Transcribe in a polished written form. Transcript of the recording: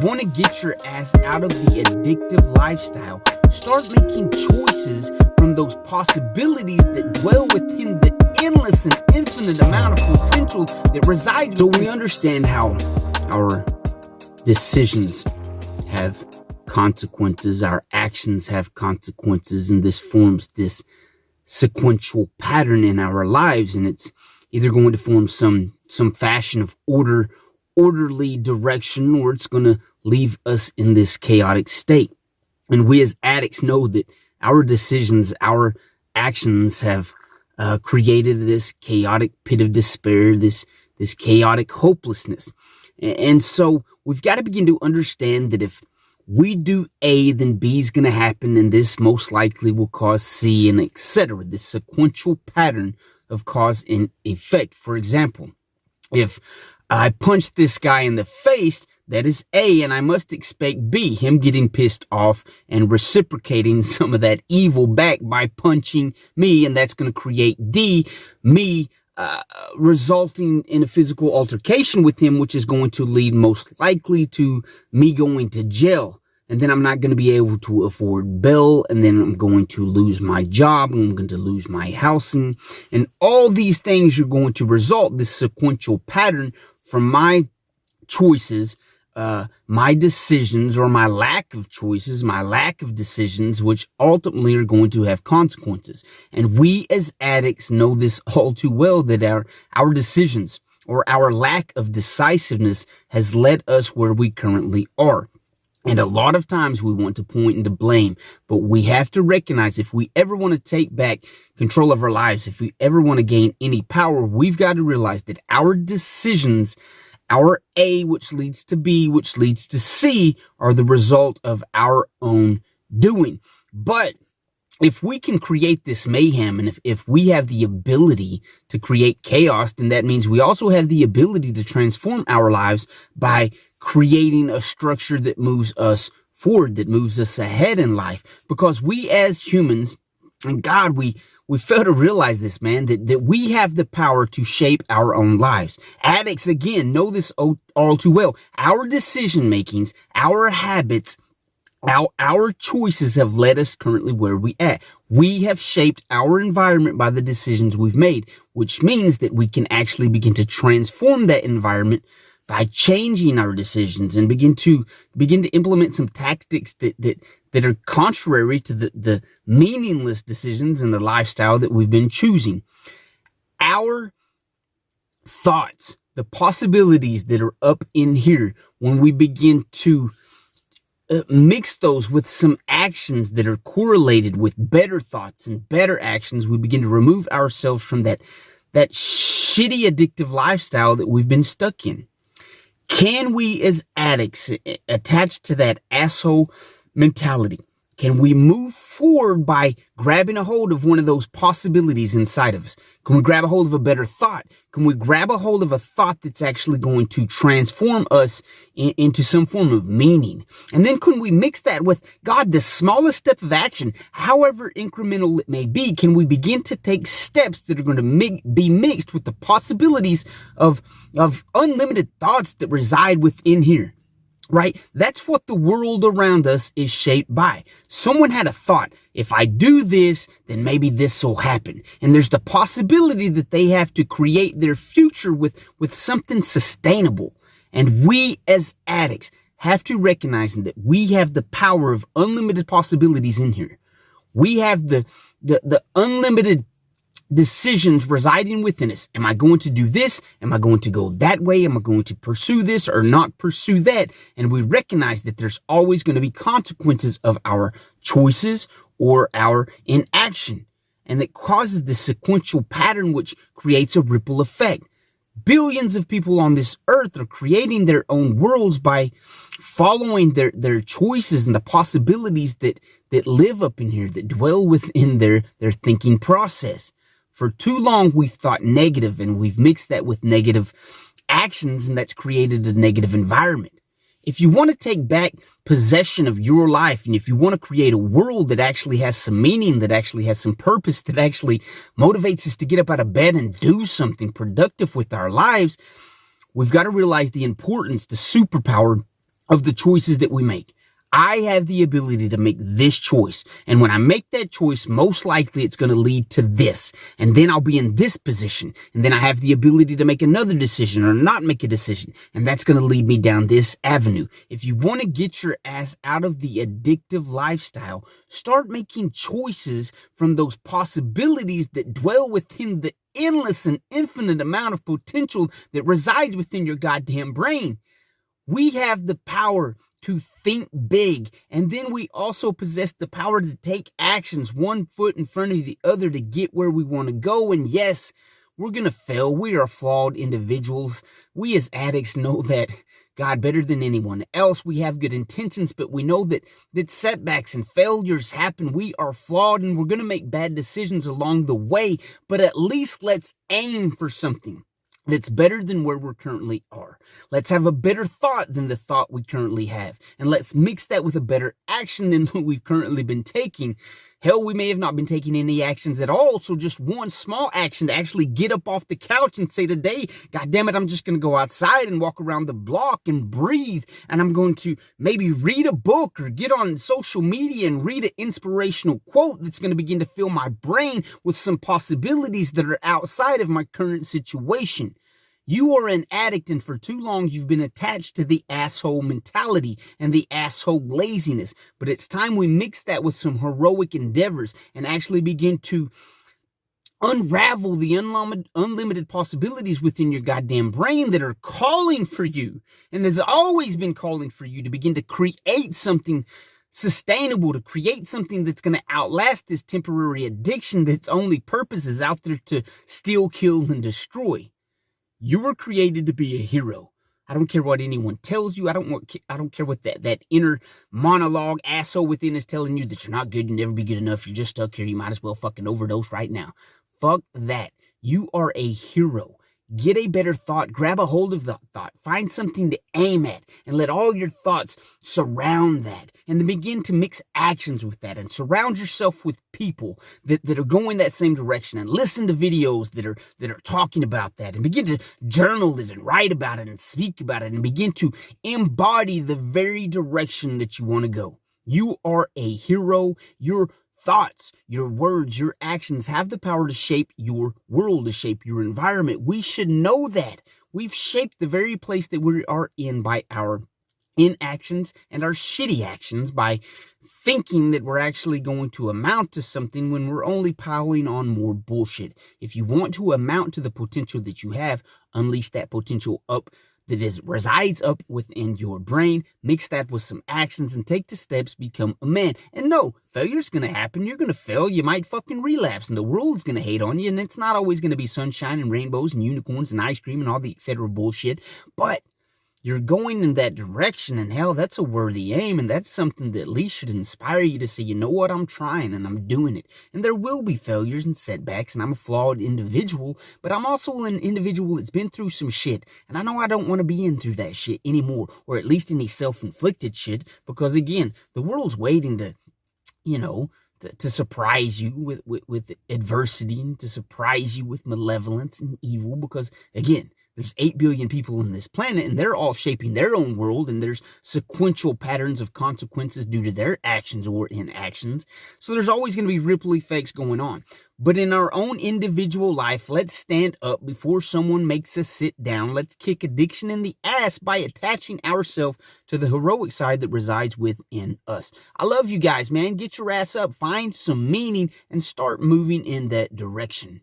want to get your ass out of the addictive lifestyle, start making choices from those possibilities that dwell within the endless and infinite amount of potential that resides. So we understand how our decisions have consequences, our actions have consequences, and this forms this sequential pattern in our lives, and it's either going to form some fashion of orderly direction, or it's going to leave us in this chaotic state. And we as addicts know that our decisions, our actions have created this chaotic pit of despair, this chaotic hopelessness. And so we've got to begin to understand that if we do A, then B is going to happen, and this most likely will cause C, and etc. This sequential pattern of cause and effect. For example, if I punch this guy in the face, that is A, and I must expect B, him getting pissed off and reciprocating some of that evil back by punching me, and that's going to create D, me resulting in a physical altercation with him, which is going to lead most likely to me going to jail. And then I'm not going to be able to afford bail, and then I'm going to lose my job, and I'm going to lose my housing, and all these things are going to result this sequential pattern from my choices, my decisions, or my lack of choices, my lack of decisions, which ultimately are going to have consequences. And we as addicts know this all too well, that our decisions or our lack of decisiveness has led us where we currently are. And a lot of times we want to point and to blame, but we have to recognize if we ever want to take back control of our lives, if we ever want to gain any power, we've got to realize that our decisions, our A, which leads to B, which leads to C, are the result of our own doing. But if we can create this mayhem, and if we have the ability to create chaos, then that means we also have the ability to transform our lives by creating a structure that moves us forward, that moves us ahead in life. Because we as humans, and God, we fail to realize this, man, that we have the power to shape our own lives. Addicts, again, know this all too well. Our decision makings, our habits, our choices have led us currently where we at. We have shaped our environment by the decisions we've made, which means that we can actually begin to transform that environment by changing our decisions and begin to implement some tactics that are contrary to the meaningless decisions and the lifestyle that we've been choosing. Our thoughts, the possibilities that are up in here, when we begin to mix those with some actions that are correlated with better thoughts and better actions, we begin to remove ourselves from that shitty addictive lifestyle that we've been stuck in. Can we as addicts attach to that asshole mentality? Can we move forward by grabbing a hold of one of those possibilities inside of us? Can we grab a hold of a better thought? Can we grab a hold of a thought that's actually going to transform us into some form of meaning? And then can we mix that with, God, the smallest step of action, however incremental it may be, can we begin to take steps that are going to be mixed with the possibilities of unlimited thoughts that reside within here? Right? That's what the world around us is shaped by. Someone had a thought, if I do this, then maybe this will happen. And there's the possibility that they have to create their future with something sustainable. And we as addicts have to recognize that we have the power of unlimited possibilities in here. We have the unlimited decisions residing within us. Am I going to do this? Am I going to go that way? Am I going to pursue this or not pursue that? And we recognize that there's always going to be consequences of our choices or our inaction. And that causes this sequential pattern, which creates a ripple effect. Billions of people on this earth are creating their own worlds by following their choices and the possibilities that live up in here, that dwell within their thinking process. For too long, we've thought negative, and we've mixed that with negative actions, and that's created a negative environment. If you want to take back possession of your life, and if you want to create a world that actually has some meaning, that actually has some purpose, that actually motivates us to get up out of bed and do something productive with our lives, we've got to realize the importance, the superpower of the choices that we make. I have the ability to make this choice. And when I make that choice, most likely it's going to lead to this. And then I'll be in this position. And then I have the ability to make another decision or not make a decision. And that's going to lead me down this avenue. If you want to get your ass out of the addictive lifestyle, start making choices from those possibilities that dwell within the endless and infinite amount of potential that resides within your goddamn brain. We have the power to think big, and then we also possess the power to take actions one foot in front of the other to get where we want to go. And yes, we're going to fail. We are flawed individuals. We as addicts know that, God, better than anyone else. We have good intentions, but we know that setbacks and failures happen. We are flawed, and we're going to make bad decisions along the way, but at least let's aim for something that's better than where we currently are. Let's have a better thought than the thought we currently have. And let's mix that with a better action than what we've currently been taking. Hell, we may have not been taking any actions at all. So just one small action to actually get up off the couch and say today, God damn it, I'm just going to go outside and walk around the block and breathe. And I'm going to maybe read a book or get on social media and read an inspirational quote that's going to begin to fill my brain with some possibilities that are outside of my current situation. You are an addict, and for too long you've been attached to the asshole mentality and the asshole laziness. But it's time we mix that with some heroic endeavors and actually begin to unravel the unlimited possibilities within your goddamn brain that are calling for you and has always been calling for you to begin to create something sustainable, to create something that's going to outlast this temporary addiction that's only purpose is out there to steal, kill, and destroy. You were created to be a hero. I don't care what anyone tells you. I don't care what that inner monologue asshole within is telling you, that you're not good, you'll never be good enough, you're just stuck here, you might as well fucking overdose right now. Fuck that. You are a hero. Get a better thought. Grab a hold of the thought. Find something to aim at and let all your thoughts surround that. And then begin to mix actions with that and surround yourself with people that are going that same direction, and listen to videos that are talking about that, and begin to journal it and write about it and speak about it and begin to embody the very direction that you want to go. You are a hero. Your thoughts, your words, your actions have the power to shape your world, to shape your environment. We should know that. We've shaped the very place that we are in by our inactions and our shitty actions, by thinking that we're actually going to amount to something when we're only piling on more bullshit. If you want to amount to the potential that you have, unleash that potential up that resides up within your brain, mix that with some actions and take the steps, become a man. And no, failure's going to happen. You're going to fail. You might fucking relapse and the world's going to hate on you. And it's not always going to be sunshine and rainbows and unicorns and ice cream and all the etc. bullshit. But you're going in that direction, and hell, that's a worthy aim, and that's something that at least should inspire you to say, you know what, I'm trying and I'm doing it. And there will be failures and setbacks, and I'm a flawed individual, but I'm also an individual that's been through some shit, and I know I don't want to be in through that shit anymore, or at least any self-inflicted shit, because again, the world's waiting to, to surprise you with adversity, and to surprise you with malevolence and evil, because again, there's 8 billion people on this planet, and they're all shaping their own world, and there's sequential patterns of consequences due to their actions or inactions. So there's always going to be ripple effects going on. But in our own individual life, let's stand up before someone makes us sit down. Let's kick addiction in the ass by attaching ourselves to the heroic side that resides within us. I love you guys, man. Get your ass up, find some meaning, and start moving in that direction.